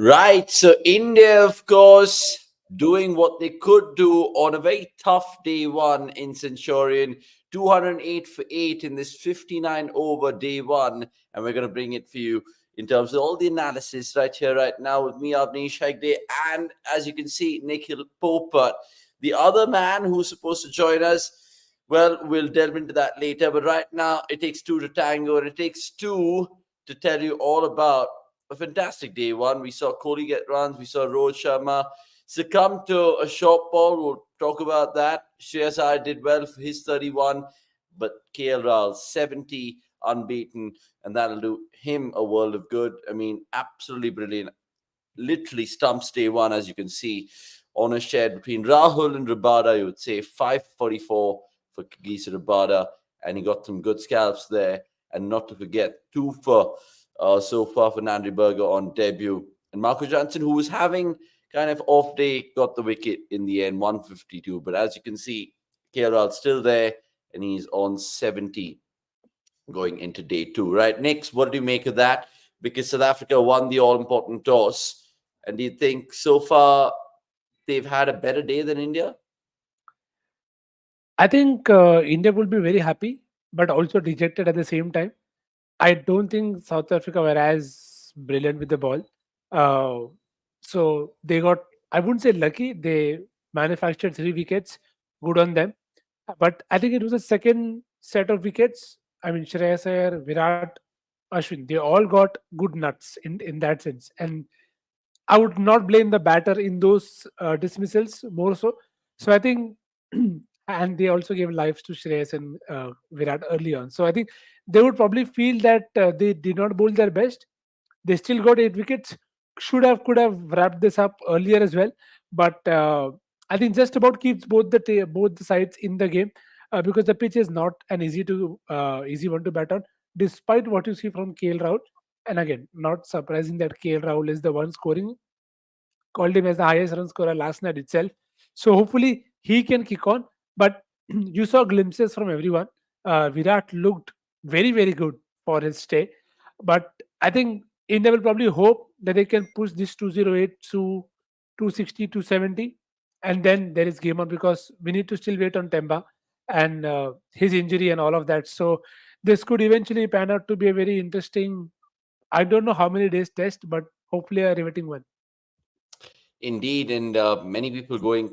Right. So India, of course, doing what they could do on a very tough day one in Centurion. 208 for 8 in this 59 over day one. And we're going to bring it for you in terms of all the analysis right here, right now with me, Avnish Hegde. And as you can see, Nikhil Popat, the other man who's supposed to join us. Well, we'll delve into that later. But right now, it takes two to tango, and it takes two to tell you all about a fantastic day one. We saw Kohli get runs. We saw Rohit Sharma succumb to a short ball. We'll talk about that. Shreyas Iyer did well for his 31, but KL Rahul 70 unbeaten, and that'll do him a world of good. I mean, absolutely brilliant. Literally stumps day one, as you can see. Honor shared between Rahul and Rabada, you would say 544 for Kagiso Rabada, and he got some good scalps there. And not to forget, two for so far for Nandri Berger on debut. And Marco Jansen, who was having kind of off day, got the wicket in the end, 152. But as you can see, KL still there, and he's on 70 going into day two. Right, next, what do you make of that? Because South Africa won the all-important toss. And do you think so far they've had a better day than India? I think India will be very happy, but also dejected at the same time. I don't think South Africa were as brilliant with the ball. Uh, so they got, I wouldn't say lucky, they manufactured 3 wickets, good on them. But I think it was a second set of wickets. I mean, Shreyas Iyer, Virat, Ashwin, they all got good nuts in that sense. And I would not blame the batter in those dismissals more so. So I think, and they also gave lives to Shreyas and Virat early on. So I think they would probably feel that they did not bowl their best. They still got 8 wickets. Could have wrapped this up earlier as well. But I think just about keeps both the sides in the game because the pitch is not an easy one to bat on, despite what you see from KL Rahul. And again, not surprising that KL Rahul is the one scoring, called him as the highest run scorer last night itself. So hopefully he can kick on. But you saw glimpses from everyone. Virat looked very, very good for his stay. But I think India will probably hope that they can push this 208 to 260, 270. And then there is game on because we need to still wait on Temba and his injury and all of that. So this could eventually pan out to be a very interesting, I don't know how many days test, but hopefully a riveting one. Indeed, and many people going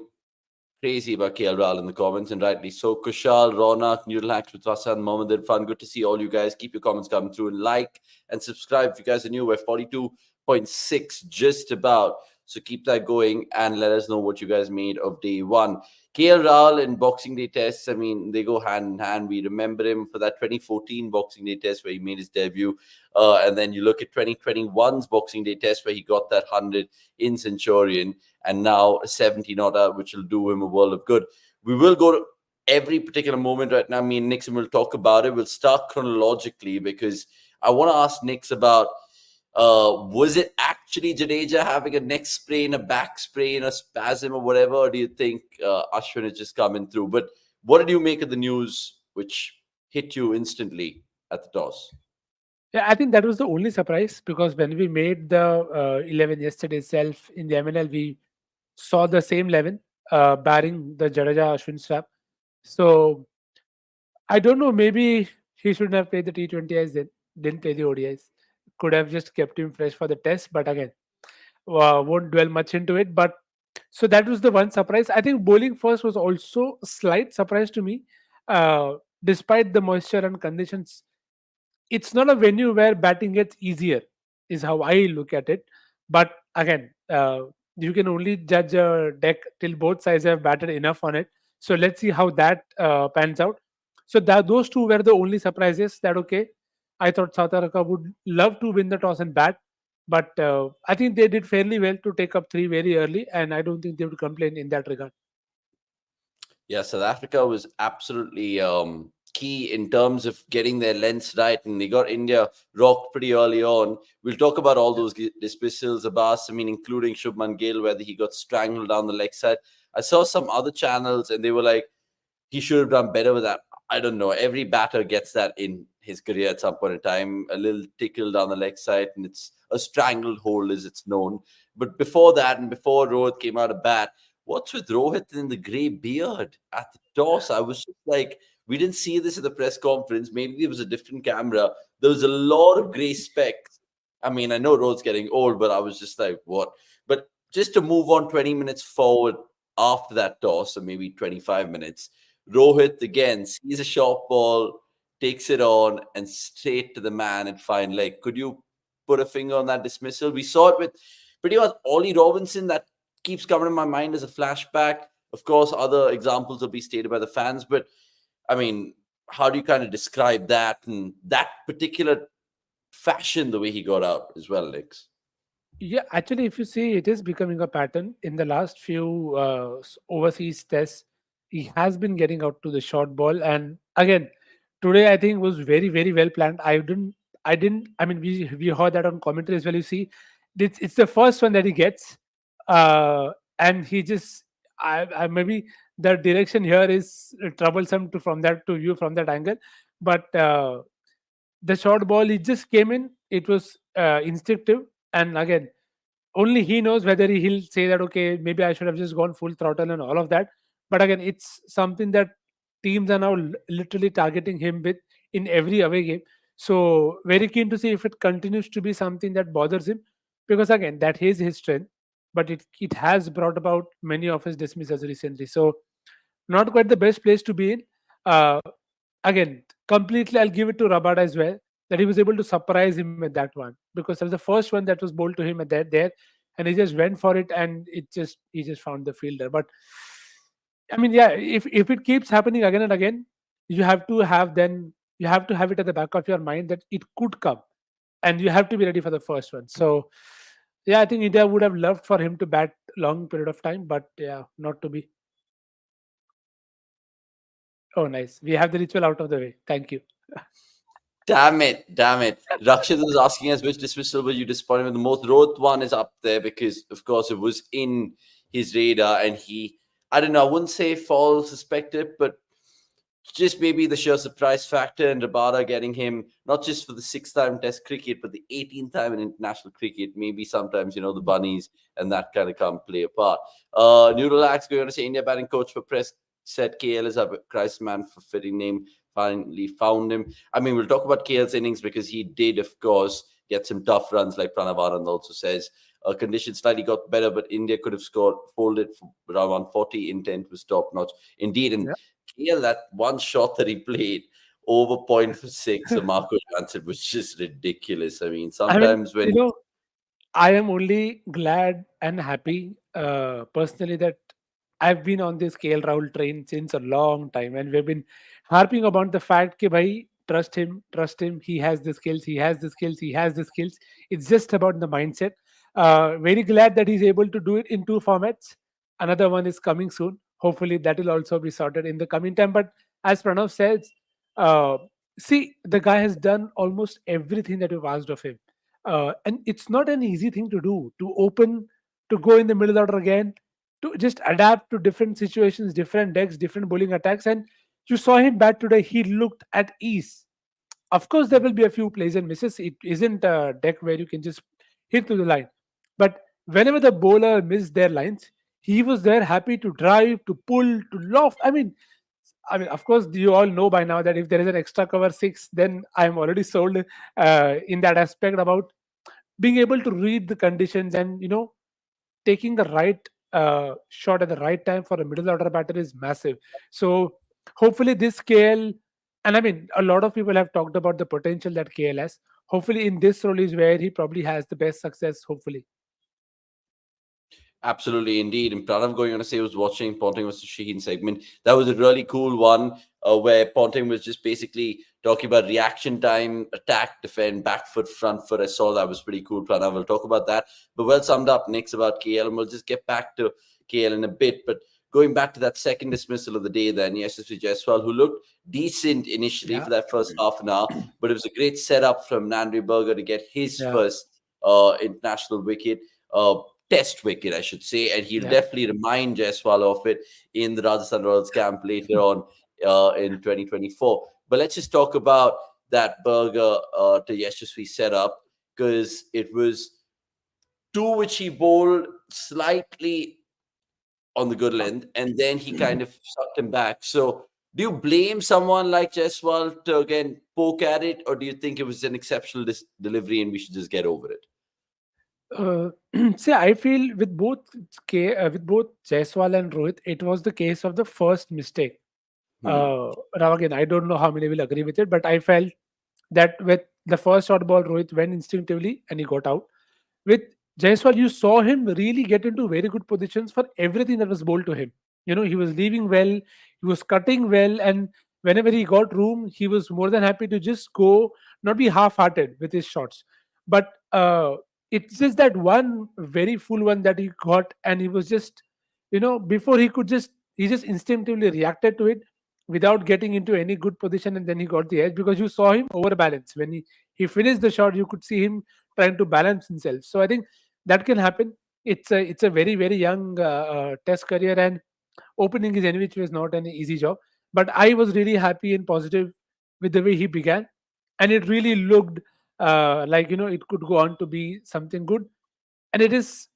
crazy about KL Rahul in the comments, and rightly so. Kushal, Ronak, Noodle Hacks with Rasan, Mohammed Irfan. Good to see all you guys. Keep your comments coming through and like and subscribe if you guys are new. We're 42.6 just about. So keep that going and let us know what you guys made of day one. KL Rahul in Boxing Day tests, I mean, they go hand in hand. We remember him for that 2014 Boxing Day test where he made his debut. And then you look at 2021's Boxing Day test where he got that 100 in Centurion, and now a 70 not out, which will do him a world of good. We will go to every particular moment right now. Me and Nixon will talk about it. We'll start chronologically because I want to ask Nix about was it actually Jadeja having a neck sprain, a back sprain, a spasm, or whatever? Or do you think Ashwin is just coming through? But what did you make of the news which hit you instantly at the toss? Yeah, I think that was the only surprise because when we made the 11 yesterday itself in the MNL, we saw the same 11, barring the Jadeja Ashwin swap. So I don't know, maybe he shouldn't have played the T20Is then, didn't play the ODIs. Could have just kept him fresh for the test, but again, won't dwell much into it. But so that was the one surprise. I think bowling first was also a slight surprise to me, uh, despite the moisture and conditions. It's not a venue where batting gets easier, is how I look at it. But again, you can only judge a deck till both sides have batted enough on it. So let's see how that pans out. So that those two were the only surprises. That okay, I thought South Africa would love to win the toss and bat, but I think they did fairly well to take up three very early, and I don't think they would complain in that regard. Yeah, South Africa was absolutely key in terms of getting their lengths right, and they got India rocked pretty early on. We'll talk about all those dismissals, Abbas, I mean, including Shubhman Gill, whether he got strangled down the leg side. I saw some other channels, and they were like, he should have done better with that. I don't know. Every batter gets that in his career at some point in time. A little tickle down the leg side, and it's a strangled hold, as it's known. But before that, and before Rohit came out of bat, what's with Rohit and the grey beard at the toss? I was just like, we didn't see this at the press conference. Maybe there was a different camera. There was a lot of grey specks. I mean, I know Rohit's getting old, but I was just like, what? But just to move on 20 minutes forward after that toss, or maybe 25 minutes, Rohit again sees a short ball, takes it on, and straight to the man and fine leg. Could you put a finger on that dismissal? We saw it with pretty much Ollie Robinson. That keeps coming in my mind as a flashback. Of course, other examples will be stated by the fans, but I mean, how do you kind of describe that and that particular fashion, the way he got out as well, Lex? Yeah, actually, if you see, it is becoming a pattern in the last few overseas tests. He has been getting out to the short ball, and again, today I think was very, very well planned. I didn't. I mean, we heard that on commentary as well. You see, it's the first one that he gets, and he just, I maybe the direction here is troublesome to from that to view from that angle, but the short ball it just came in. It was instinctive, and again only he knows whether he'll say that okay maybe I should have just gone full throttle and all of that. But again it's something that teams are now literally targeting him with in every away game. So very keen to see if it continues to be something that bothers him, because again that is his strength, but it has brought about many of his dismissals recently. So not quite the best place to be in. uh, Again, completely, I'll give it to Rabada as well, that he was able to surprise him with that one, because that was the first one that was bowled to him at that there, and he just went for it, and he just found the fielder. But I mean, yeah, if it keeps happening again and again, you have to have it at the back of your mind that it could come, and you have to be ready for the first one. So yeah, I think India would have loved for him to bat long period of time, but yeah, not to be. Oh, nice. We have the ritual out of the way. Thank you. Damn it, damn it. Rakshit was asking us which dismissal were you disappointed with the most. Rohit one is up there because, of course, it was in his radar and he, I don't know, I wouldn't say fall suspected, but just maybe the sheer surprise factor and Rabada getting him not just for the sixth time Test cricket, but the 18th time in international cricket. Maybe sometimes, the bunnies and that kind of come play a part. Noodleax going to say India batting coach for press said KL is a crisis man for fitting name. Finally found him. I mean, we'll talk about KL's innings because he did, of course, get some tough runs, like Pranav Anand also says. Conditions slightly got better, but India could have scored, folded for around 140. Intent was top notch. Indeed, and KL, that one shot that he played over point for six, so Marco Johansson was just ridiculous. I mean, I mean, sometimes when I am only glad and happy personally that I've been on this KL Rahul train since a long time, and we've been harping about the fact that bhai, trust him, he has the skills, he has the skills, he has the skills. It's just about the mindset. Very glad that he's able to do it in two formats. Another one is coming soon. Hopefully, that will also be sorted in the coming time. But as Pranav says, uh, see, the guy has done almost everything that we've asked of him, and it's not an easy thing to do, to open, to go in the middle order again, to just adapt to different situations, different decks, different bowling attacks. And you saw him bat today, he looked at ease. Of course there will be a few plays and misses, it isn't a deck where you can just hit to the line, but whenever the bowler missed their lines, he was there happy to drive, to pull, to loft. I mean, of course, you all know by now that if there is an extra cover six, then I'm already sold in that aspect about being able to read the conditions, and taking the right shot at the right time for a middle order batter is massive. So hopefully this KL, and I mean a lot of people have talked about the potential that KL has. Hopefully in this role is where he probably has the best success. Hopefully. absolutely, indeed. And Pranav going on to say was watching Ponting versus Shaheen segment. That was a really cool one where Ponting was just basically talking about reaction time, attack, defend, back foot, front foot. I saw that was pretty cool, Pranav. We'll talk about that. But well summed up, Nick's about KL, and we'll just get back to KL in a bit. But going back to that second dismissal of the day, then, yes, this was Jaiswal, who looked decent initially Yeah. for that first half an hour, but it was a great setup from Nandri Berger to get his Yeah. first international wicket. Test wicket, I should say, and he'll Yeah. definitely remind Jaiswal of it in the Rajasthan Royals camp later on in 2024. But let's just talk about that burger to Yashasvi setup, because it was two which he bowled slightly on the good length, and then he kind of sucked him back. So, do you blame someone like Jaiswal to again poke at it, or do you think it was an exceptional delivery and we should just get over it? Uh, See, I feel with both Jaiswal and Rohit, it was the case of the first mistake. Hmm. Now again, I don't know how many will agree with it, but I felt that with the first short ball, Rohit went instinctively and he got out. With Jaiswal, you saw him really get into very good positions for everything that was bowled to him. You know, he was leaving well, he was cutting well, and whenever he got room, he was more than happy to just go, not be half-hearted with his shots. But it's just that one very full one that he got, and he was just, before he just instinctively reacted to it without getting into any good position, and then he got the edge because you saw him overbalance when he finished the shot. You could see him trying to balance himself. So I think that can happen. It's a very very young test career, and opening his which was not an easy job. But I was really happy and positive with the way he began, and it really looked like it could go on to be something good. And it is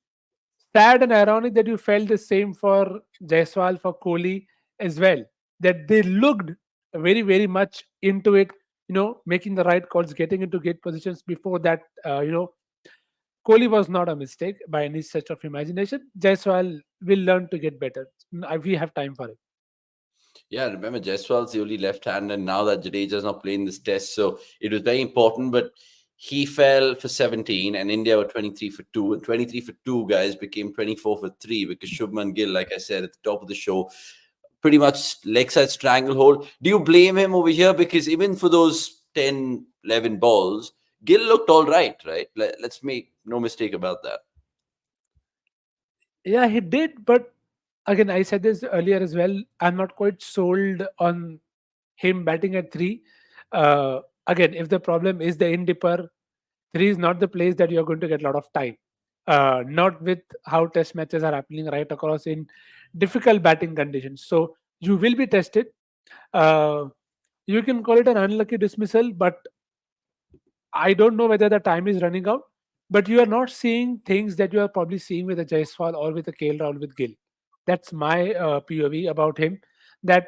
sad and ironic that you felt the same for Jaiswal, for Kohli as well. That they looked very, very much into it, making the right calls, getting into great positions before that. Kohli was not a mistake by any stretch of imagination. Jaiswal will learn to get better. We have time for it. Yeah, remember Jaiswal's the only left hand, and now that Jadeja's not playing this test, so it was very important. But he fell for 17, and India were 23 for 2. And 23 for 2, guys, became 24 for 3 because Shubhman Gill, like I said at the top of the show, pretty much leg side stranglehold. Do you blame him over here? Because even for those 10, 11 balls, Gill looked all right, right? Let's make no mistake about that. Yeah, he did, but again, I said this earlier as well. I'm not quite sold on him batting at three. Again, if the problem is the in dipper, three is not the place that you're going to get a lot of time. Not with how test matches are happening right across in difficult batting conditions. So you will be tested. Uh, you can call it an unlucky dismissal, but I don't know whether the time is running out. But you are not seeing things that you are probably seeing with a Jaiswal or with a KL Rahul with Gill. That's my POV about him. That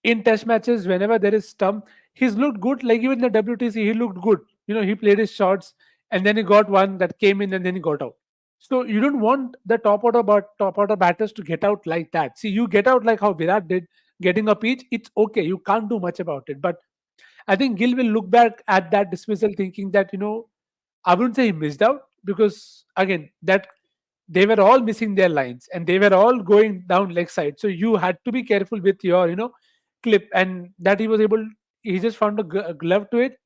in test matches, whenever there is stump, he's looked good. Like even in the WTC, he looked good. He played his shots and then he got one that came in and then he got out. So you don't want the top order batters to get out like that. See, you get out like how Virat did, getting a pitch. It's okay. You can't do much about it. But I think Gill will look back at that dismissal thinking that, I wouldn't say he missed out because again, that they were all missing their lines and they were all going down leg side. So you had to be careful with your, clip, and that he just found a glove to it.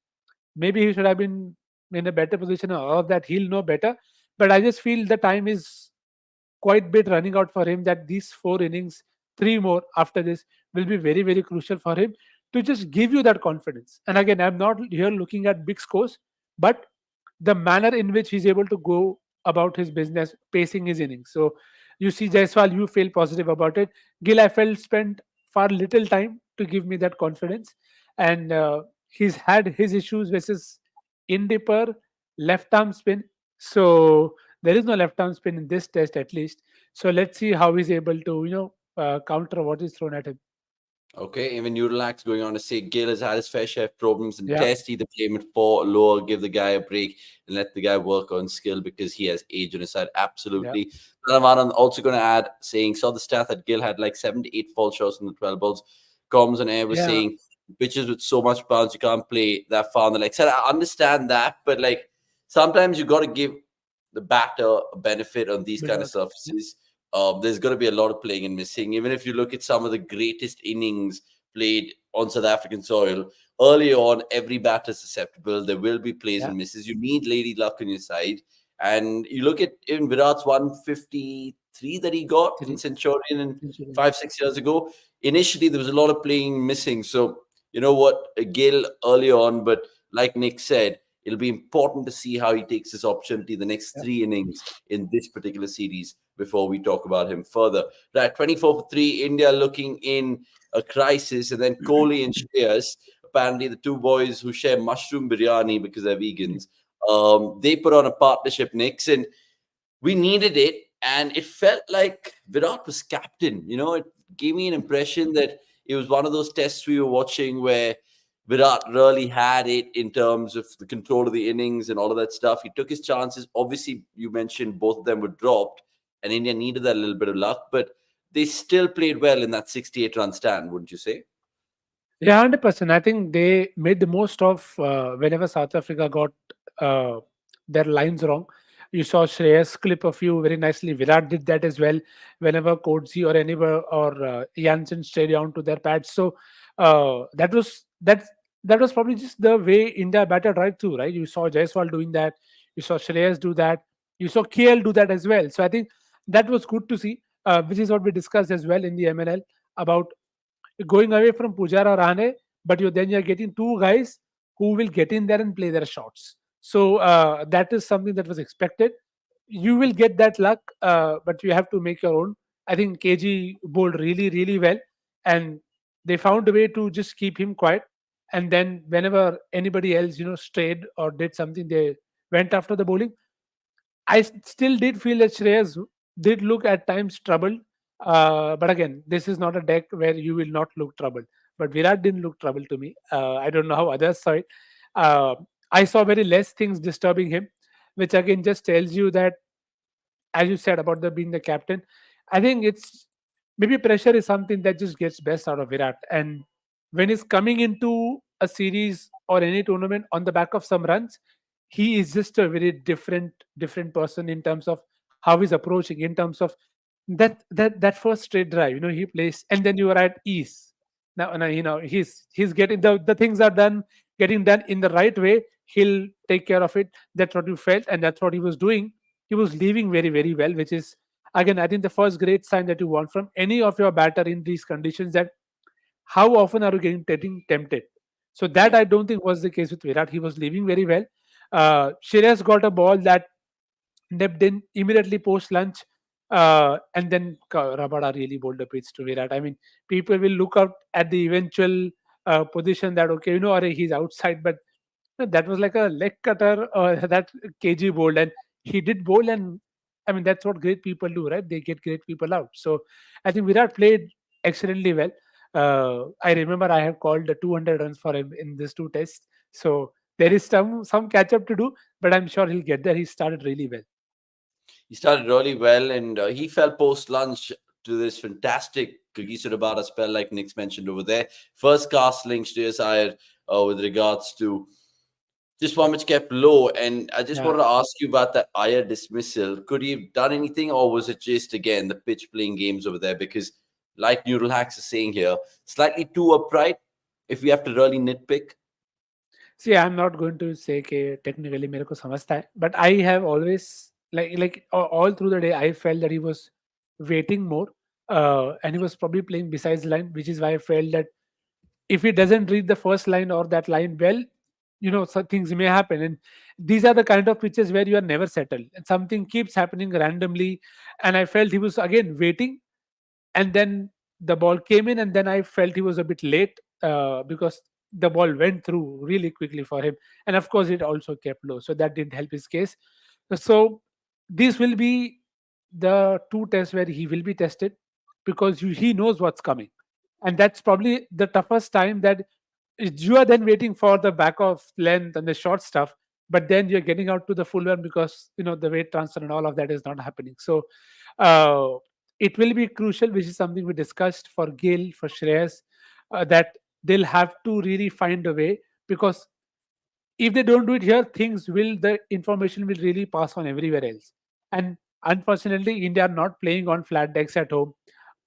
Maybe he should have been in a better position, or all of that. He'll know better. But I just feel the time is quite bit running out for him, that these four innings, three more after this, will be very, very crucial for him to just give you that confidence. And again, I'm not here looking at big scores, but the manner in which he's able to go about his business, pacing his innings. So you see Jaiswal, you feel positive about it. Gill, I felt spent far little time to give me that confidence. And he's had his issues versus in dipper, left arm spin. So there is no left arm spin in this test, at least. So let's see how he's able to, counter what is thrown at him. Okay, even Newdalax going on to say Gill has had his fair share of problems in the Yeah, test. Either play him at 4 or lower, give the guy a break, and let the guy work on skill because he has age on his side. yeah, Absolutely. Anand also going to add, saying, saw the stat that Gill had like 78 fall shots in the 12 balls. Comms on air was yeah, saying, pitches with so much bounce, you can't play that far on the leg side. I understand that, but like sometimes you got to give the batter a benefit on these bit kind of of yeah, surfaces. There's going to be a lot of playing and missing. Even if you look at some of the greatest innings played on South African soil, early on, every batter is susceptible. There will be plays yeah, and misses. You need lady luck on your side. And you look at even Virat's 153 that he got in three. Centurion in Centurion. 5, 6 years ago. Initially, there was a lot of playing missing. So, you know what, Gill early on, but like Nick said, it'll be important to see how he takes this opportunity the next Yeah. 3 innings in this particular series before we talk about him further. Right, 24 for 3, India looking in a crisis, and then Kohli and Shreyas. apparently the two boys who share mushroom biryani because they're vegans. They put on a partnership, Knicks, and we needed it. And it felt like Virat was captain. It gave me an impression that it was one of those tests we were watching where Virat really had it in terms of the control of the innings and all of that stuff. He took his chances. Obviously, you mentioned both of them were dropped, and India needed that little bit of luck, but they still played well in that 68 run stand, wouldn't you say? Yeah, 100%. I think they made the most of whenever South Africa got uh, their lines wrong. You saw Shreyas clip a few very nicely. Virat did that as well. Whenever Coetzee or anywhere or Janssen stayed down to their pads. So that was probably just the way India batted right through. Right, you saw Jaiswal doing that. You saw Shreyas do that. You saw KL do that as well. So I think that was good to see, which is what we discussed as well in the MNL about going away from Pujara or Rane, but you're getting two guys who will get in there and play their shots. So that is something that was expected. You will get that luck, but you have to make your own. I think KG bowled really, really well, and they found a way to just keep him quiet. And then whenever anybody else, strayed or did something, they went after the bowling. Still did feel that Shreyas did look at times troubled. But again, this is not a deck where you will not look troubled. But Virat didn't look troubled to me. I don't know how others saw it. Uh, I saw very less things disturbing him, which again just tells you that, as you said about the being the captain, I think it's maybe pressure is something that just gets best out of Virat. And when he's coming into a series or any tournament on the back of some runs, he is just a very different person in terms of how he's approaching, in terms of that first straight drive. He plays, and then you are at ease. Now he's getting the things are done, getting done in the right way. He'll take care of it. That's what you felt, and that's what he was doing. He was leaving very, very well, which is again, I think the first great sign that you want from any of your batter in these conditions, that how often are you getting tempted? So that Yeah. I don't think was the case with Virat. He was leaving very well. Shreyas got a ball that nipped in immediately post lunch, and then Rabada really bowled a pitch to Virat. I mean, people will look out at the eventual position that okay, array, he's outside, but no, that was like a leg cutter that KG bowled, and he did bowl, and I mean that's what great people do, right? They get great people out. So I think Virat played excellently well. I remember I have called the 200 runs for him in these two tests. So there is some catch up to do, but I'm sure he'll get there. He started really well. He started really well, and he fell post lunch to this fantastic Kagiso Rabada spell, like Nick's mentioned over there. First cast link, Shreyas Iyer, with regards to just one which kept low. And I just Yeah. wanted to ask you about that Iyer dismissal. Could he have done anything, or was it just, again, the pitch playing games over there? Because, like Neural Hacks is saying here, slightly too upright if we have to really nitpick. See, I'm not going to say कि technically मेरे को समझता है, but I have always all through the day I felt that he was waiting more, and he was probably playing besides line, which is why I felt that if he doesn't read the first line or that line well, some things may happen. And these are the kind of pitches where you are never settled, and something keeps happening randomly. And I felt he was again waiting, and then the ball came in, and then I felt he was a bit late, because the ball went through really quickly for him, and of course it also kept low, so that didn't help his case. So these will be the two tests where he will be tested, because he knows what's coming, and that's probably the toughest time, that you are then waiting for the back of length and the short stuff, but then you're getting out to the full one, because the weight transfer and all of that is not happening. So uh, it will be crucial, which is something we discussed for Gill, for Shreyas, that they'll have to really find a way, because if they don't do it here, the information will really pass on everywhere else. And unfortunately, India are not playing on flat decks at home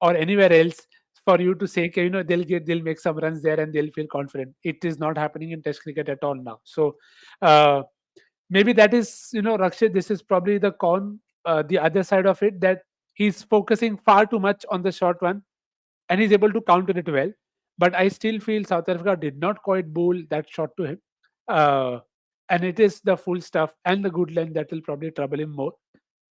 or anywhere else for you to say, okay, they'll make some runs there and they'll feel confident. It is not happening in Test cricket at all now. So uh, maybe that is, Rakshit, this is probably the other side of it, that he's focusing far too much on the short one, and he's able to counter it well. But I still feel South Africa did not quite bowl that shot to him. Uh, and it is the full stuff and the good length that will probably trouble him more.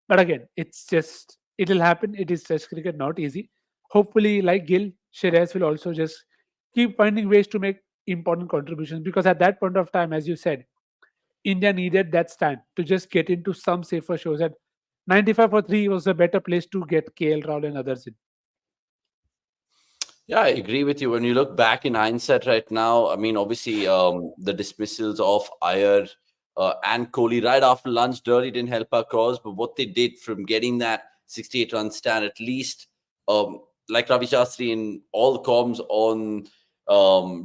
But again, it'll happen. It is Test cricket, not easy. Hopefully, like Gill, Shreyas will also just keep finding ways to make important contributions, because at that point of time, as you said, India needed that stand to just get into some safer shows. At 95 for 3 was a better place to get KL Rahul and others in. Yeah, I agree with you. When you look back in hindsight right now, I mean, obviously, the dismissals of Iyer and Kohli right after lunch dirty didn't help our cause. But what they did from getting that 68 run stand, at least, um, like Ravi Shastri in all the comms on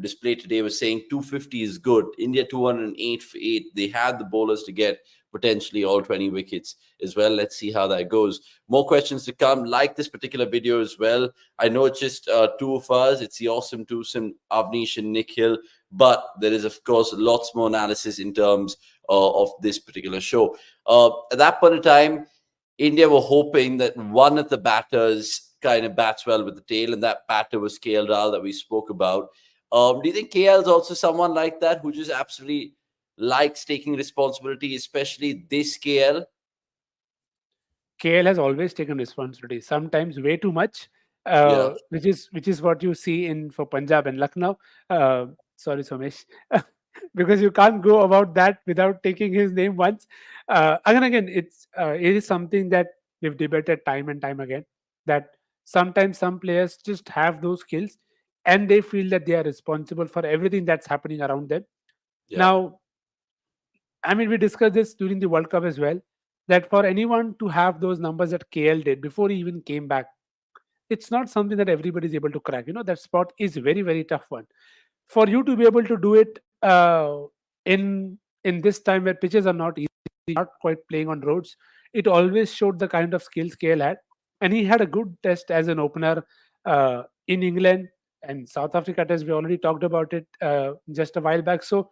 display today was saying 250 is good. India 208 for 8. They had the bowlers to get potentially all 20 wickets as well. Let's see how that goes. More questions to come. Like this particular video as well. I know it's just two of us. It's the awesome twosome, Avnish and Nick Hill. But there is, of course, lots more analysis in terms of this particular show. At that point in time, India were hoping that one of the batters kind of bats well with the tail, and that batter was KL Rahul that we spoke about. Do you think KL is also someone like that who just absolutely likes taking responsibility, especially this KL? KL has always taken responsibility, sometimes way too much, Yeah, which is what you see in for Punjab and Lucknow. Uh, Sorry, Somesh, because you can't go about that without taking his name once. Again, it is something that we've debated time and time again. That sometimes some players just have those skills, and they feel that they are responsible for everything that's happening around them. yeah, Now, I mean, we discussed this during the World Cup as well. That for anyone to have those numbers that KL did before he even came back, it's not something that everybody is able to crack. That spot is very, very tough one. For you to be able to do it in this time where pitches are not easy, not quite playing on roads, it always showed the kind of skills KL had, and he had a good test as an opener in England and South Africa test. We already talked about it just a while back. So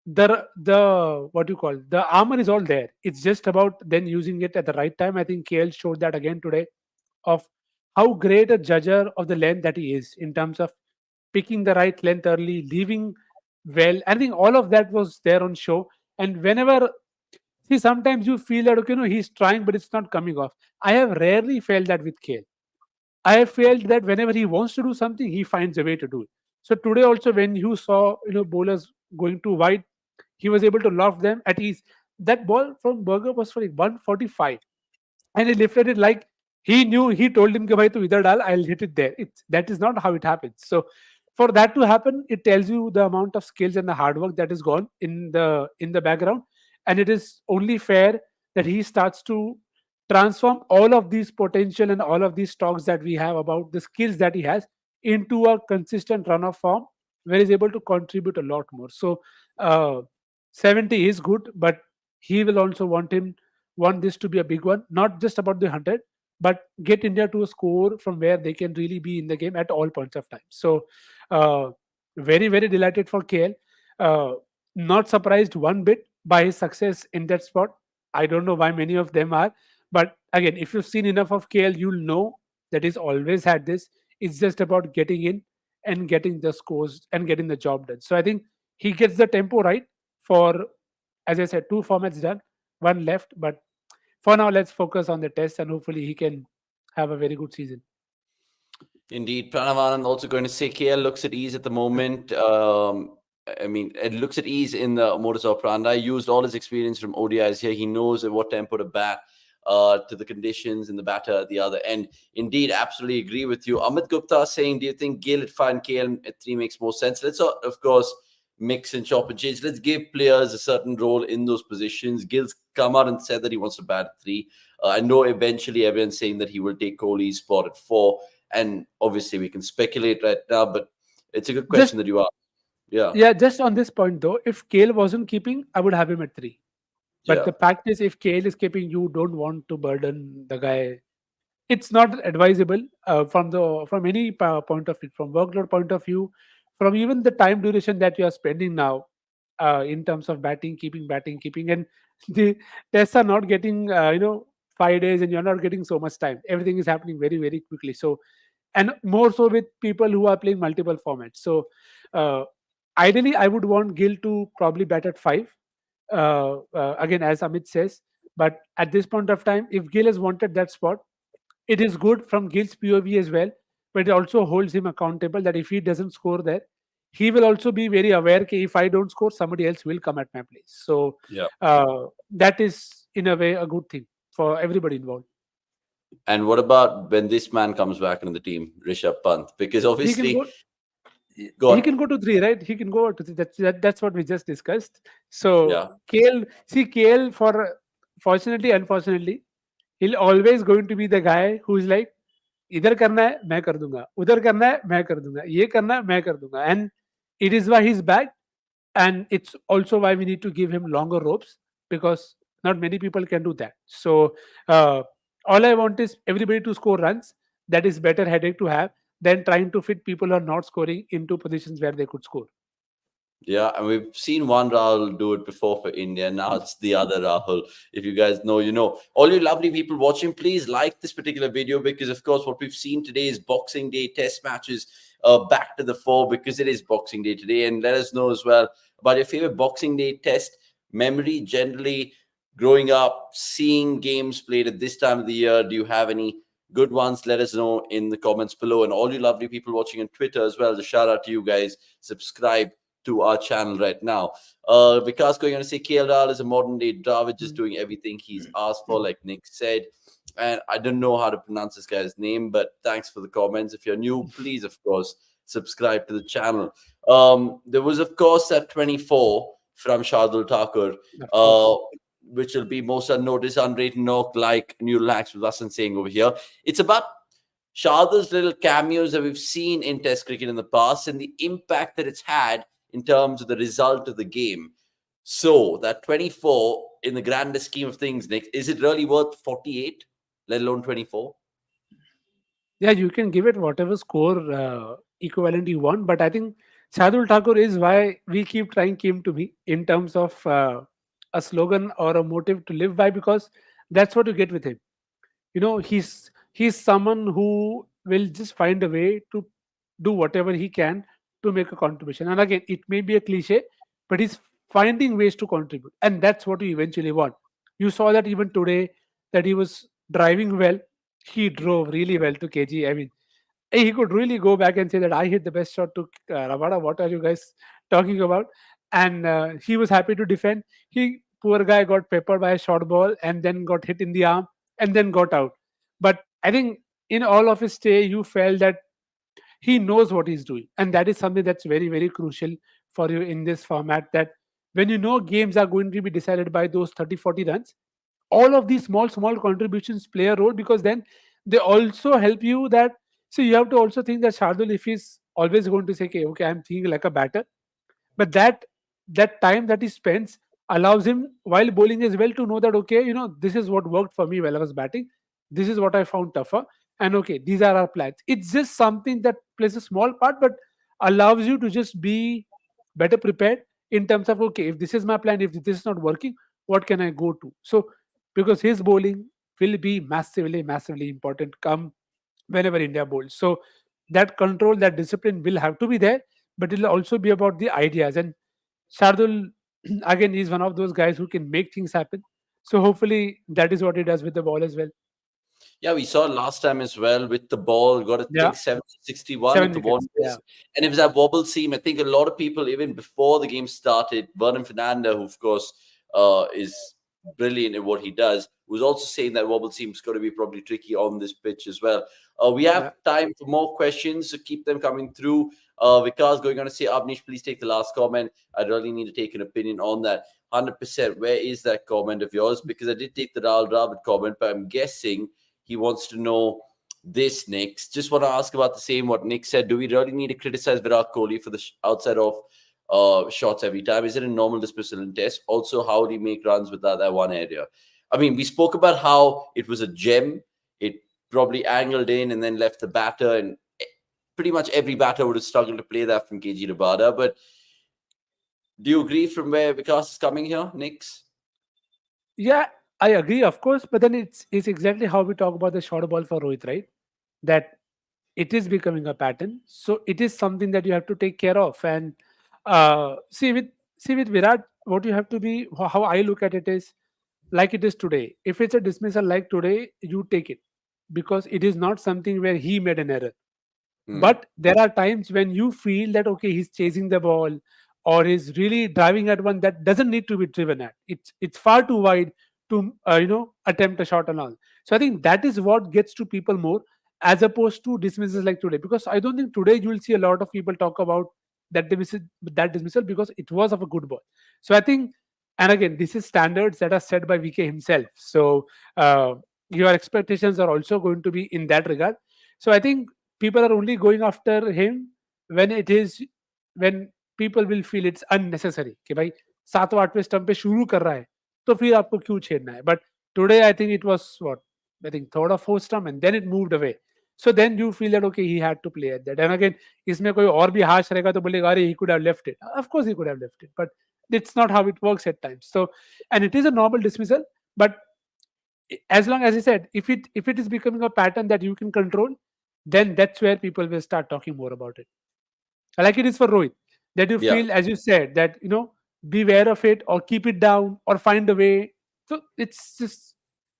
the what you call the armor is all there. It's just about then using it at the right time. I think KL showed that again today, of how great a judger of the length that he is in terms of picking the right length early, leaving well. I think all of that was there on show. And whenever, see, sometimes you feel that, okay, no, he's trying, but it's not coming off. I have rarely felt that with KL. I have felt that whenever he wants to do something, he finds a way to do it. So today also, when you saw bowlers going too wide, he was able to loft them at ease. That ball from Berger was for like 145, and he lifted it like he knew. He told him, "Ki bhai, tu idhar dal, I'll hit it there." That is not how it happens. So for that to happen, it tells you the amount of skills and the hard work that is gone in the background, and it is only fair that he starts to transform all of these potential and all of these talks that we have about the skills that he has into a consistent run of form where he's able to contribute a lot more. So uh, 70 is good, but he will also want this to be a big one, not just about the 100, but get India to a score from where they can really be in the game at all points of time. So, uh, very, very delighted for KL. Uh, Not surprised one bit by his success in that spot. I don't know why many of them are, but again, if you've seen enough of KL, you'll know that he's always had this. It's just about getting in and getting the scores and getting the job done. So I think he gets the tempo right for, as I said, two formats done, one left. But for now, let's focus on the test, and hopefully he can have a very good season. indeed. Pranav Anand also going to say KL looks at ease at the moment. I mean, it looks at ease in the modus operandi. Used all his experience from ODIs here. He knows at what tempo to bat, to the conditions and the batter at the other end. Indeed, absolutely agree with you. Amit Gupta saying, do you think Gill at 5 and KL at 3 makes more sense? Let's, of course, mix and chop and change. Let's give players a certain role in those positions. Gill's come out and said that he wants to bat at 3. I know eventually everyone's saying that he will take Kohli's spot at 4. And obviously, we can speculate right now, but it's a good Just question that you asked. Yeah, Yeah, just on this point though, if Kale wasn't keeping, I would have him at 3. But yeah. the fact is, if Kale is keeping, you don't want to burden the guy. It's not advisable from any point of view, from workload point of view, from even the time duration that you are spending now, in terms of batting, keeping, and the tests are not getting 5 days, and you're not getting so much time. Everything is happening very, very quickly. So, and more so with people who are playing multiple formats. So, uh, ideally, I would want Gill to probably bat at 5. Again, as Amit says, but at this point of time, if Gill has wanted that spot, it is good from Gill's POV as well, but it also holds him accountable that if he doesn't score there, he will also be very aware that if I don't score, somebody else will come at my place. So Yeah. that is in a way a good thing for everybody involved. And what about when this man comes back into the team, Rishabh Pant? Because He can obviously, go. go He on. can go to three, right? He can go to three. That's what we just discussed. Yeah. So KL, see KL for fortunately, unfortunately, he'll always going to be the guy who's like इधर करना है मैं कर दूंगा उधर करना है मैं कर दूंगा ये करना है मैं कर दूंगा and it is why he's back and it's also why we need to give him longer ropes because not many people can do that. So uh, all I want is everybody to score runs. That is better headache to have than trying to fit people who are not scoring into positions where they could score. Yeah, and we've seen one Rahul do it before for India. Now it's the other Rahul. If you guys know, you know. All you lovely people watching, please like this particular video because, of course, what we've seen today is Boxing Day test matches back to the fore because it is Boxing Day today. And let us know as well about your favorite Boxing Day test memory. Generally, growing up, seeing games played at this time of the year, do you have any good ones? Let us know in the comments below. And all you lovely people watching on Twitter as well, a shout out to you guys. Subscribe to our channel right now. Vikas going on to say KL Rahul is a modern day Dravid, just doing everything he's asked for, like Nick said. And I don't know how to pronounce this guy's name, but thanks for the comments. If you're new, please, of course, subscribe to the channel. There was, of course, that 24 from Shardul Thakur, Of uh, course. which will be most unnoticed, unrated knock, like New Lax with us and saying over here. It's about Shardul's little cameos that we've seen in Test cricket in the past and the impact that it's had in terms of the result of the game. So that 24 in the grandest scheme of things, Nick, is it really worth 48, let alone 24? Yeah, you can give it whatever score equivalent you want, but I think Shardul Thakur is why we keep trying came to me in terms of a slogan or a motive to live by because that's what you get with him. You know, he's someone who will just find a way to do whatever he can to make a contribution. And again, it may be a cliche, but he's finding ways to contribute, and that's what you eventually want. You saw that even today that he was driving well. He drove really well to KG. I mean, he could really go back and say that I hit the best shot to Rabada. What are you guys talking about? And he was happy to defend. He poor guy got peppered by a short ball and then got hit in the arm and then got out. But I think in all of his stay, you felt that he knows what he's doing, and that is something that's very very crucial for you in this format. That when you know games are going to be decided by those 30-40 runs, all of these small contributions play a role because then they also help you that so you have to also think that Shardul, if he's always going to say okay I'm thinking like a batter, but that time that he spends allows him while bowling as well to know that okay this is what worked for me while I was batting, this is what I found tougher, and okay these are our plans. It's just something that plays a small part but allows you to just be better prepared in terms of okay if this is my plan, if this is not working, what can I go to. So because his bowling will be massively important come whenever India bowls. So that control, that discipline will have to be there, but it'll also be about the ideas. And Shardul, again, is one of those guys who can make things happen. So hopefully that is what he does with the ball as well. Yeah, we saw last time as well with the ball, got I Yeah, think 70-61 with seven the wickets. Yeah, Warriors. And it was that wobble seam. I think a lot of people, even before the game started, Vernon Fernando, who of course is brilliant in what he does, was also saying that wobble seam's got to be probably tricky on this pitch as well. We have yeah. time for more questions, so keep them coming through. Vikas going on to say, Avnish, please take the last comment. I really need to take an opinion on that. 100%. Where is that comment of yours? Because I did take the Rahul Dravid comment, but I'm guessing he wants to know this next. Just want to ask about the same what Nick said. Do we really need to criticize Virat Kohli for the outside of shots every time? Is it a normal dismissal in test? Also, how would he make runs with that one area? I mean, we spoke about how it was a gem. It probably angled in and then left the batter, and pretty much every batter would have struggled to play that from KG Rabada. But do you agree from where Vikas is coming here, Nick's? Yeah, I agree, of course, but then it's exactly how we talk about the short ball for Rohit, right? That it is becoming a pattern. So it is something that you have to take care of. And see with Virat, what you have to be how I look at it is like it is today. If it's a dismissal like today, you take it because it is not something where he made an error. Hmm. But there are times when you feel that okay, he's chasing the ball or he's really driving at one that doesn't need to be driven at. It's far too wide to attempt a shot and all. So I think that is what gets to people more, as opposed to dismissals like today. Because I don't think today you will see a lot of people talk about that dismissal because it was of a good ball. So I think, and again, this is standards that are set by VK himself. So uh, your expectations are also going to be in that regard. So I think people are only going after him when it is when people will feel it's unnecessary कि भाई सातवां आठवें stump पे शुरू कर रहा है तो फिर आपको क्यों छेड़ना है. But today I think it was what, I think third or fourth stump and then it moved away. So then you feel that okay, he had to play at that. And again, इसमें कोई और भी हाश रहेगा तो बोलेगा अरे he could have left it. Of course he could have left it, but it's not how it works at times. So, and it is a normal dismissal, but as long as I said, if it is becoming a pattern that you can control, then that's where people will start talking more about it. Like it is for Rohit, that you Yeah. feel, as you said, that beware of it or keep it down or find a way. So it's just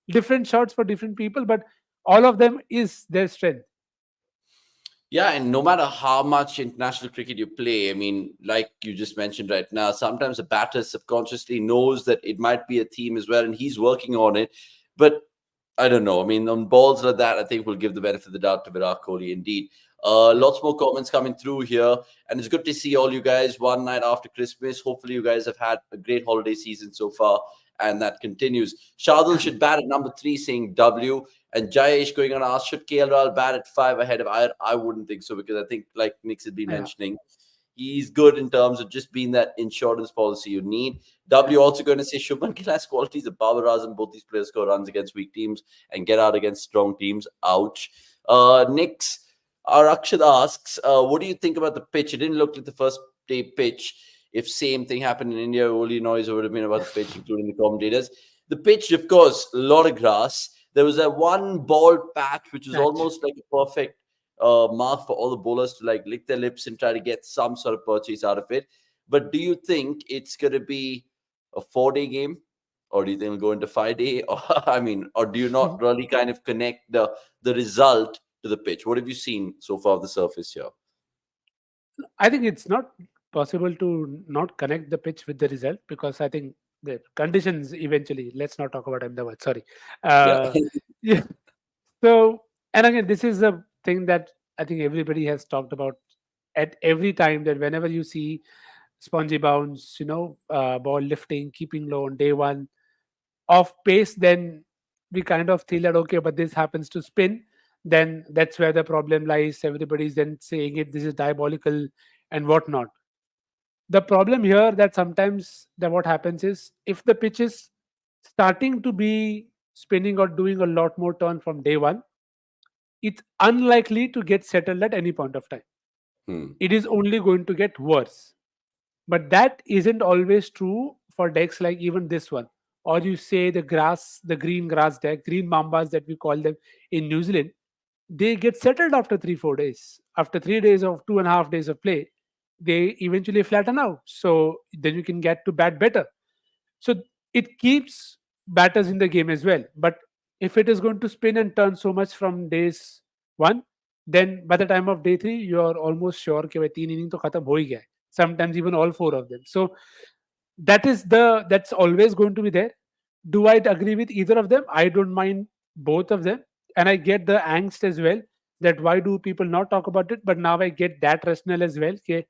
different shots for different people, but all of them is their strength. Yeah, and no matter how much international cricket you play, I mean, like you just mentioned right now, sometimes a batter subconsciously knows that it might be a team as well, and he's working on it. But I don't know. I mean, on balls like that, I think we'll give the benefit of the doubt to Virat Kohli indeed. Yeah. Lots more comments coming through here, and it's good to see all you guys one night after Christmas. Hopefully, you guys have had a great holiday season so far, and that continues. Shardul should bat at number 3, saying W. And Jayesh going on to ask, should KL Rahul bat at 5 ahead of Iyer? I wouldn't think so because I think, like Nick's had been Yeah. mentioning, he's good in terms of just being that insurance policy you need. Yeah. W also going to say Shubhman Gill has qualities of Babar Azam. Both these players score runs against weak teams and get out against strong teams. Ouch. Nick's Arakshad asks, what do you think about the pitch? It didn't look like the first day pitch. If same thing happened in India, only noise would have been about the pitch, including the commentators. The pitch, of course, a lot of grass. There was that one ball patch, which was Match. almost like a perfect mark for all the bowlers to like lick their lips and try to get some sort of purchase out of it. But do you think it's going to be a 4-day game, or do you think it'll go into 5-day? Or I mean, or do you not really kind of connect the result to the pitch? What have you seen so far of the surface here? I think it's not possible to not connect the pitch with the result because I think the conditions eventually. Let's not talk about Ahmedabad. Sorry. Yeah. Yeah. So, and again, this is a thing that I think everybody has talked about at every time, that whenever you see spongy bounce, ball lifting, keeping low on day one, off pace, then we kind of feel that okay, but this happens to spin, then that's where the problem lies. Everybody's then saying it, this is diabolical and whatnot. The problem here that sometimes that what happens is if the pitch is starting to be spinning or doing a lot more turn from day one, it's unlikely to get settled at any point of time. Hmm. It is only going to get worse. But that isn't always true for decks like even this one. Or you say the green grass deck, green mambas that we call them in New Zealand, they get settled after 3 4 days. After 3 days of 2.5 days of play, they eventually flatten out. So then you can get to bat better. So it keeps batters in the game as well. But if it is going to spin and turn so much from days one, then by the time of day three, you are almost sure कि भाई 3 inning तो खत्म हो ही गया है. Sometimes even all four of them. So that's always going to be there. Do I agree with either of them? I don't mind both of them, and I get the angst as well. That why do people not talk about it? But now I get that rationale as well. Okay,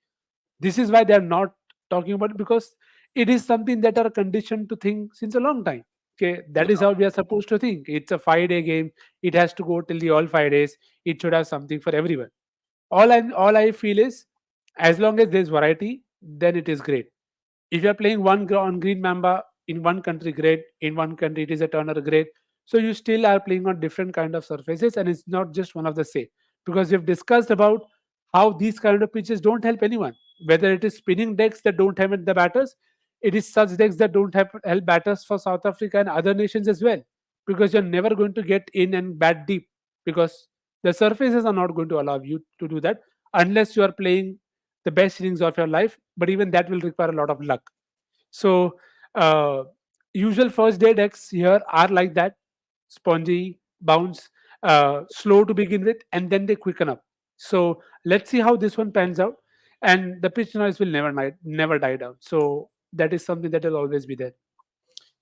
this is why they are not talking about it because it is something that are conditioned to think since a long time. Okay, that is Yeah. how we are supposed to think. It's a 5 day game. It has to go till the all 5 days. It should have something for everyone. All I feel is as long as there's variety, then it is great. If you're playing on green mamba in one country, great. In one country, it is a turner, great. So you still are playing on different kind of surfaces, and it's not just one of the same. Because we've discussed about how these kind of pitches don't help anyone. Whether it is spinning decks that don't help the batters, it is such decks that don't help batters for South Africa and other nations as well. Because you're never going to get in and bat deep because the surfaces are not going to allow you to do that unless you are playing the best innings of your life, but even that will require a lot of luck. So, uh, usual first day decks here are like that: spongy, bounce, slow to begin with, and then they quicken up. So let's see how this one pans out. And the pitch noise will never die down. So that is something that will always be there.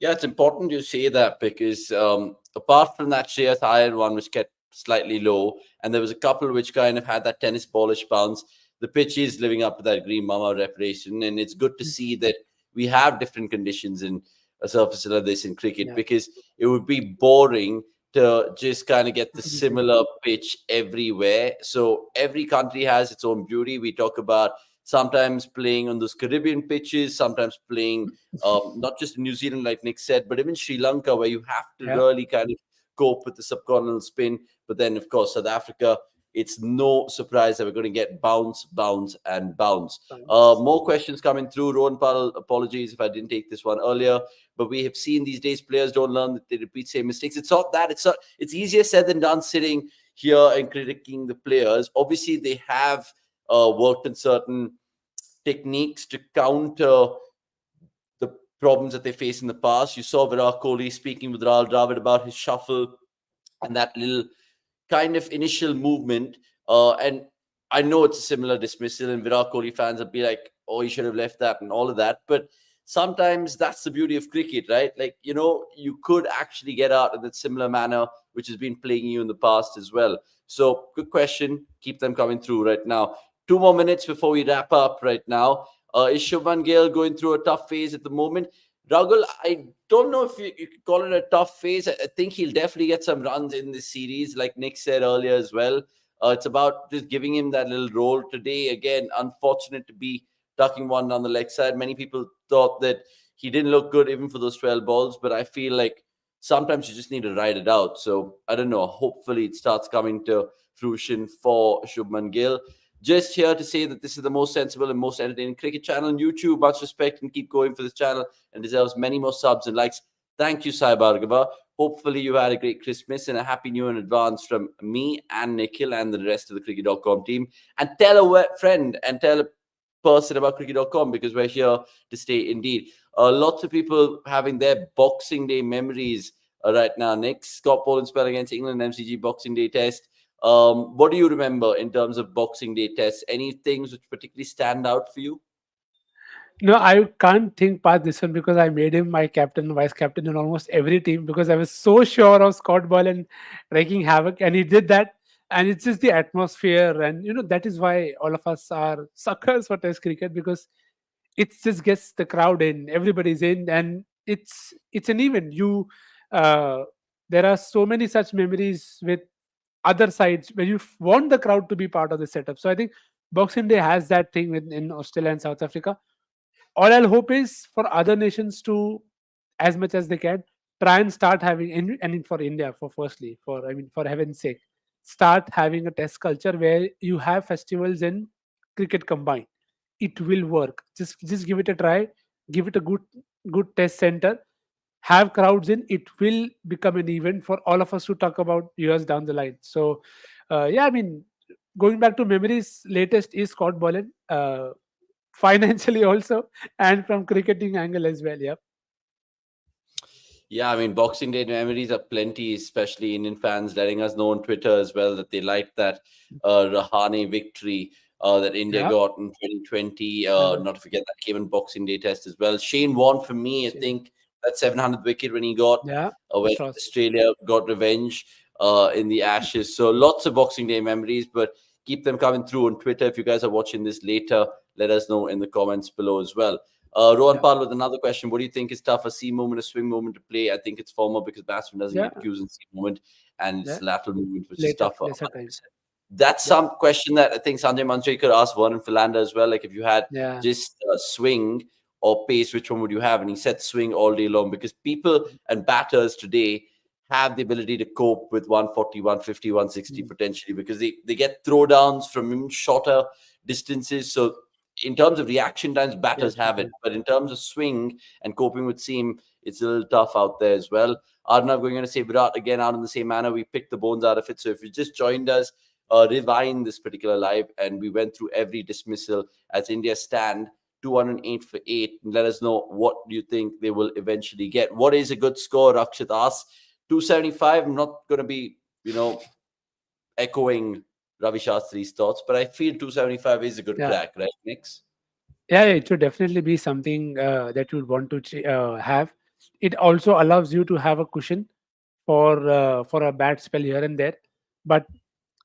Yeah, it's important you say that because apart from that Shreyas Iyer one, which kept slightly low, and there was a couple which kind of had that tennis polish bounce, the pitch is living up to that green mama reputation. And it's good to see that we have different conditions in a surface like this in cricket Yeah. because it would be boring to just kind of get the similar pitch everywhere. So every country has its own beauty. We talk about sometimes playing on those Caribbean pitches, sometimes playing not just New Zealand, like Nick said, but even Sri Lanka, where you have to Yeah. really kind of cope with the subcontinental spin. But then, of course, South Africa, it's no surprise that we're going to get bounce, bounce, and bounce. Bounce. More questions coming through. Rohan Pal, apologies if I didn't take this one earlier, but we have seen these days players don't learn that they repeat same mistakes. It's not that. It's not. It's easier said than done. Sitting here and critiquing the players, obviously they have worked in certain techniques to counter the problems that they faced in the past. You saw Virat Kohli speaking with Rahul Dravid about his shuffle and that little kind of initial movement. And I know it's a similar dismissal, and Virat Kohli fans would be like, oh, you should have left that and all of that. But sometimes that's the beauty of cricket, right? Like, you could actually get out in that similar manner, which has been plaguing you in the past as well. So, good question. Keep them coming through right now. 2 more minutes before we wrap up right now. Is Shubhman Gill going through a tough phase at the moment? Ragul, I don't know if you could call it a tough phase. I think he'll definitely get some runs in this series, like Nick said earlier as well. It's about just giving him that little role today. Again, unfortunate to be tucking one down the leg side. Many people thought that he didn't look good even for those 12 balls, but I feel like sometimes you just need to ride it out. So I don't know. Hopefully it starts coming to fruition for Shubman Gill. Just here to say that this is the most sensible and most entertaining cricket channel on YouTube. Much respect and keep going for this channel and deserves many more subs and likes. Thank you, Sai Bhargava. Hopefully, you had a great Christmas and a happy new year in advance from me and Nikhil and the rest of the cricket.com team. And tell a friend and tell a person about cricket.com because we're here to stay indeed. Lots of people having their Boxing Day memories right now. Nick, Scott Poland spell against England MCG Boxing Day test. What do you remember in terms of Boxing Day tests? Any things which particularly stand out for you? No, I can't think past this one because I made him my captain, vice captain in almost every team because I was so sure of Scott Boylan wreaking havoc, and he did that. And it's just the atmosphere, and that is why all of us are suckers for Test cricket because it just gets the crowd in, everybody's in, and it's an event. Uh, there are so many such memories with other sides where you want the crowd to be part of the setup. So I think Boxing Day has that thing in Australia and South Africa. All I'll hope is for other nations to, as much as they can, try and start having, and for India, for firstly, for I mean, for heaven's sake, start having a test culture where you have festivals and cricket combined. It will work. Just give it a try. Give it a good test center. Have crowds in. It will become an event for all of us to talk about years down the line. So, yeah, I mean, going back to memories, latest is Scott Boland. Financially also, and from cricketing angle as well. Yep. Yeah, I mean, Boxing Day memories are plenty, especially Indian fans letting us know on Twitter as well that they liked that Rahane victory that India Yep. got in 2020. Uh, Not to forget that came in Boxing Day test as well. Shane Warne, for me, I Shane. think that 700th wicket when he got, Yeah. when Straws. Australia got revenge in the Ashes. So lots of Boxing Day memories, but keep them coming through on Twitter. If you guys are watching this later, let us know in the comments below as well. Rohan Yeah. Pal with another question. What do you think is tougher, seam moment or swing moment to play? I think it's former because batsman doesn't Yeah. get cues in seam moment, and it's Yeah. lateral movement, which is Later, tougher. lesser time. 100%. That's Yep. some question that I think Sanjay Manjrekar asked Vernon Philander as well. Like, if you had Yeah. just swing or pace, which one would you have? And he said swing all day long because people and batters today have the ability to cope with 140, 150, 160 Mm. potentially because they get throwdowns from shorter distances. So in terms of reaction times, batters Yes. have it. But in terms of swing and coping with seam, it's a little tough out there as well. Arnav, we're going to say Virat again out in the same manner. We picked the bones out of it. So if you just joined us, rewind this particular live, and we went through every dismissal as India stand 208 for 8. And let us know what you think they will eventually get. What is a good score? Rakshit asks 275. I'm not going to be, echoing Ravi Shastri's thoughts. But I feel 275 is a good Yeah. crack, right, Mix? Yeah, it should definitely be something that you'd want to have. It also allows you to have a cushion for a bad spell here and there. But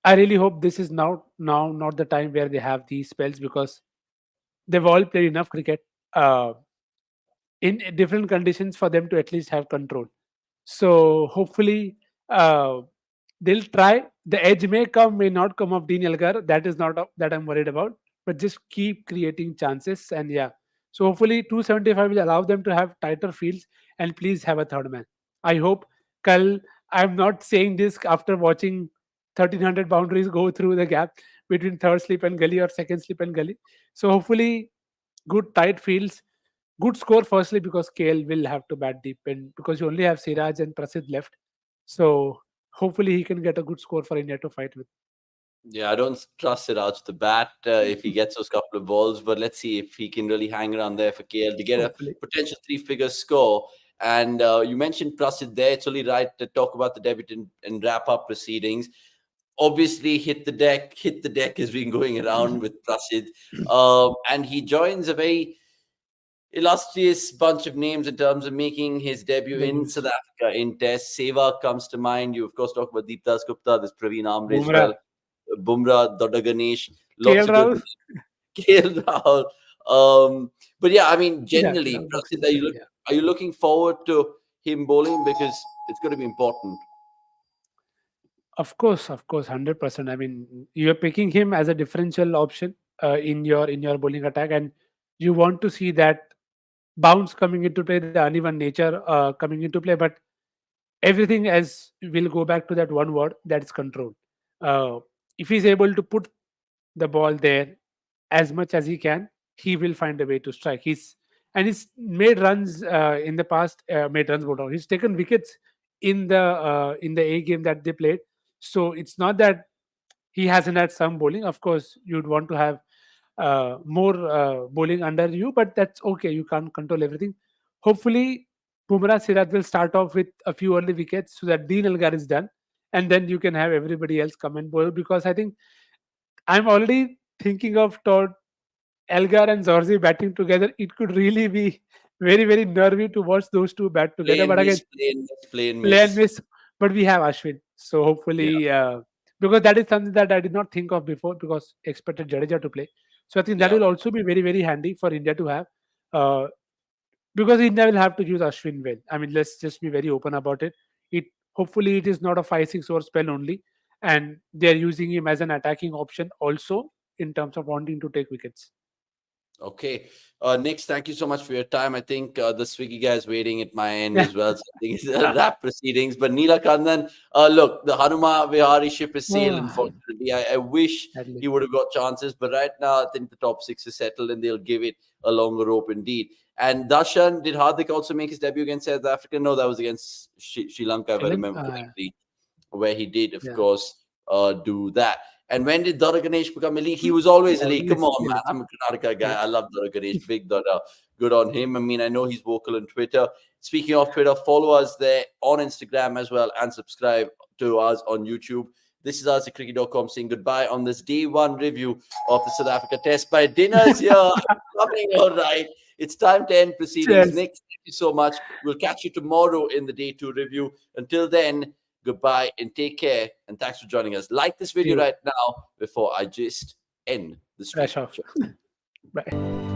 I really hope this is now not the time where they have these spells, because they've all played enough cricket uh, in different conditions for them to at least have control. So hopefully uh, they'll try. The edge may come, may not come of Dean Elgar. That is not that I'm worried about. But just keep creating chances, and yeah. So hopefully 275 will allow them to have tighter fields, and please have a third man. I hope. Kal, I'm not saying this after watching 1300 boundaries go through the gap between third slip and gully or second slip and gully. So hopefully good tight fields, good score firstly because KL will have to bat deep, and because you only have Siraj and Prasidh left. So hopefully he can get a good score for India to fight with. Yeah, I don't trust Siraj to bat if he gets those couple of balls, but let's see if he can really hang around there for KL to get a Hopefully. potential three-figure score. And you mentioned Prasid there. It's only right to talk about the debut and wrap up proceedings. Obviously, hit the deck. Hit the deck has been going around with Prasid, and he joins a very illustrious bunch of names in terms of making his debut in South Debuts. Africa in Test. Sehwag comes to mind. You, of course, talk about Deeptas Gupta. There's Praveen Amre as well. Bumrah. Bumrah, Dodda Ganesh, KL lots of good Rahul. names. KL Rahul. But yeah, I mean, Yeah, generally, KL boxing Prasid, is good. Yeah. are you looking forward to him bowling because it's going to be important? Of course, 100%. I mean, you're picking him as a differential option in your bowling attack, and you want to see that bounce coming into play, the uneven nature coming into play. But everything as will go back to that one word, that's control. Uh, if he's able to put the ball there as much as he can, he will find a way to strike. He's made runs in the past. Made runs go down. He's taken wickets in the A game that they played. So it's not that he hasn't had some bowling. Of course, you'd want to have more bowling under you, but that's okay. You can't control everything. Hopefully, Bumrah Siraj will start off with a few early wickets so that Dean Elgar is done, and then you can have everybody else come and bowl. Because I think I'm already thinking of Todd Elgar and Zorzi batting together. It could really be very, very nervy to watch those two bat Play together. and But miss, again, play and miss, play and play and miss. miss. But we have Ashwin, so Yeah. hopefully, because that is something that I did not think of before, because expected Jadeja to play. So I think that Yeah. will also be very, very handy for India to have. Uh, because India will have to use Ashwin well. I mean, let's just be very open about it. It hopefully it is not a 5-6 over spell only, and they are using him as an attacking option also in terms of wanting to take wickets. Okay. Next, thank you so much for your time. I think the Swiggy guy is waiting at my end Yeah, as well. So I think it's a wrap proceedings. But Neela Kandan, look, the Hanuma Vihari ship has sailed, oh, unfortunately. I wish sadly. he would have got chances. But right now, I think the top six is settled and they'll give it a longer rope indeed. And Darshan, did Hardik also make his debut against South Africa? No, that was against Sri Lanka, if Sri I Lanka, remember correctly, where he did, of yeah, course, do that. And when did Dora Ganesh become elite? He was always elite. Come always, on, man. yes, I'm a Karnataka guy. yes. I love Dora Ganesh. Big Dora. Good on him. I mean, I know he's vocal on Twitter. Speaking of Twitter, follow us there on Instagram as well and subscribe to us on YouTube. This is us at cricket.com saying goodbye on this day one review of the South Africa Test. By dinner's here. I'm coming, all right. It's time to end proceedings. Cheers. Nick, thank you so much. We'll catch you tomorrow in the day two review. Until then, goodbye and take care. And thanks for joining us. Like this See video you. right now before I just end the stream. Fresh off. Bye.